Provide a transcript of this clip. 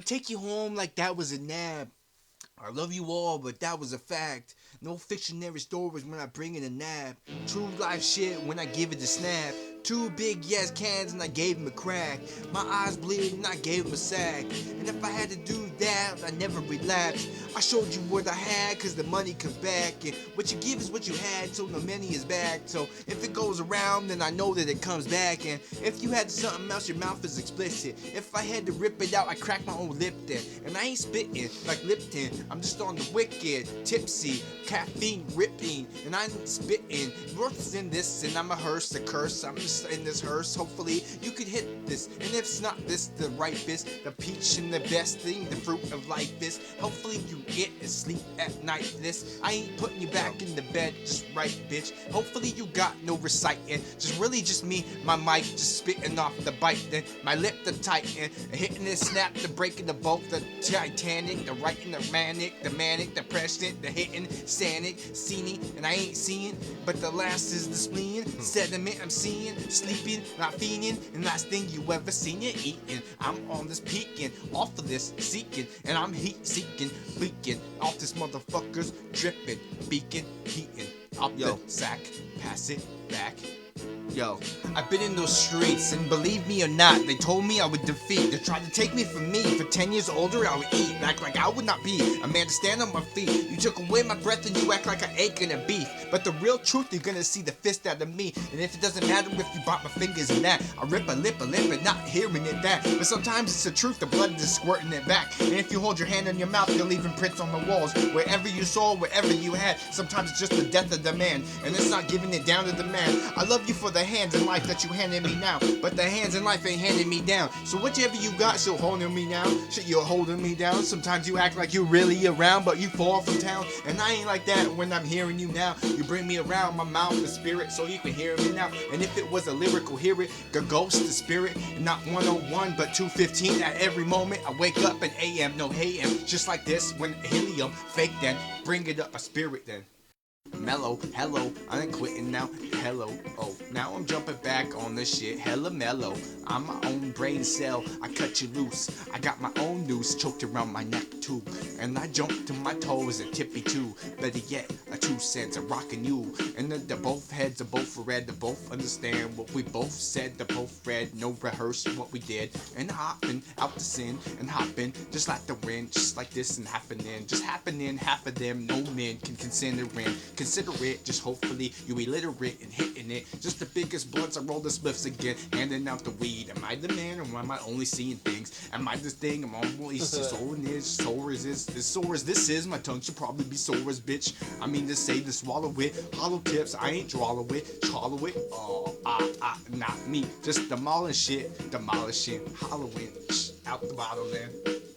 take you home like that was a nap. I love you all, but that was a fact. No fictionary stories when I bring in a nap. True life shit when I give it a snap. Two big yes cans and I gave him a crack. My eyes bleed and I gave him a sack. And if I had to do that, I never relapsed. I showed you what I had cause the money comes back. And what you give is what you had, so the money is back. So if it goes around, then I know that it comes back. And if you had something else, your mouth is explicit. If I had to rip it out, I crack my own lip then. And I ain't spitting like Lipton. I'm just on the wicked, tipsy, caffeine ripping, and I'm spitting. Worth's in this, and I'm a hearse, a curse. I'm just in this hearse. Hopefully, you could hit this. And if it's not this, the ripest, the peach and the best thing, the fruit of life is. Hopefully, you get and sleep at night. This I ain't putting you back in the bed, just right, bitch. Hopefully, you got no reciting. Just really just me, my mic, just spitting off the bite. Then my lip to tighten, hitting this snap, the breaking the boat, the Titanic, the writing, the manic, the prescient, the hitting, sanic, scenic, and I ain't seeing, but the last is the spleen, sediment I'm seeing, sleeping, not feeding, and last thing you ever seen you eating. I'm on this peaking, off of this seeking, and I'm heat seeking, leaking, off this motherfucker's dripping, beacon, heating, off the sack, pass it back. Yo, I've been in those streets, and believe me or not, they told me I would defeat. They tried to take me from me. For 10 years older, I would eat. Act like I would not be a man to stand on my feet. You took away my breath and you act like I ache in a beef. But the real truth, you're gonna see the fist out of me. And if it doesn't matter if you bite my fingers in that, I rip a lip, and not hearing it that. But sometimes it's the truth, the blood is squirting it back. And if you hold your hand on your mouth, you're leaving prints on the walls. Wherever you saw, wherever you had. Sometimes it's just the death of the man. And it's not giving it down to the man. I love you for the hands in life that you handed me now, but the hands in life ain't handing me down. So whatever you got still holding me now. Shit, you're holding me down. Sometimes you act like you're really around, but you fall from town. And I ain't like that when I'm hearing you now. You bring me around my mouth, the spirit, so you can hear me now. And if it was a lyrical, hear it, the ghost, the spirit, and not 101, but 215 at every moment. I wake up in AM, no AM, just like this when helium, fake then, bring it up, a spirit then. Mellow, hello, I ain't quitting now, hello, oh, now I'm jumping back on this shit, hella mellow, I'm my own brain cell, I cut you loose, I got my own noose choked around my neck too, and I jump to my toes and tippy too, better yet, a 2 cents, I'm rocking you, and the both heads are both red, they both understand what we both said, they both read, no rehearsing what we did, and hopping out the sin, and hopping, just like the wind, just like this and happening, just happening, half of them, no men can consider it, just hopefully you illiterate and hitting it. Just the biggest blunts, I roll the spliffs again, handing out the weed. Am I the man or am I only seeing things? Am I this thing? I'm always sore as this is. My tongue should probably be sore as bitch. I mean to say to swallow it. Hollow tips, I ain't swallow it. Swallow it. Oh, not me. Just demolishing, hollowing out the bottle then.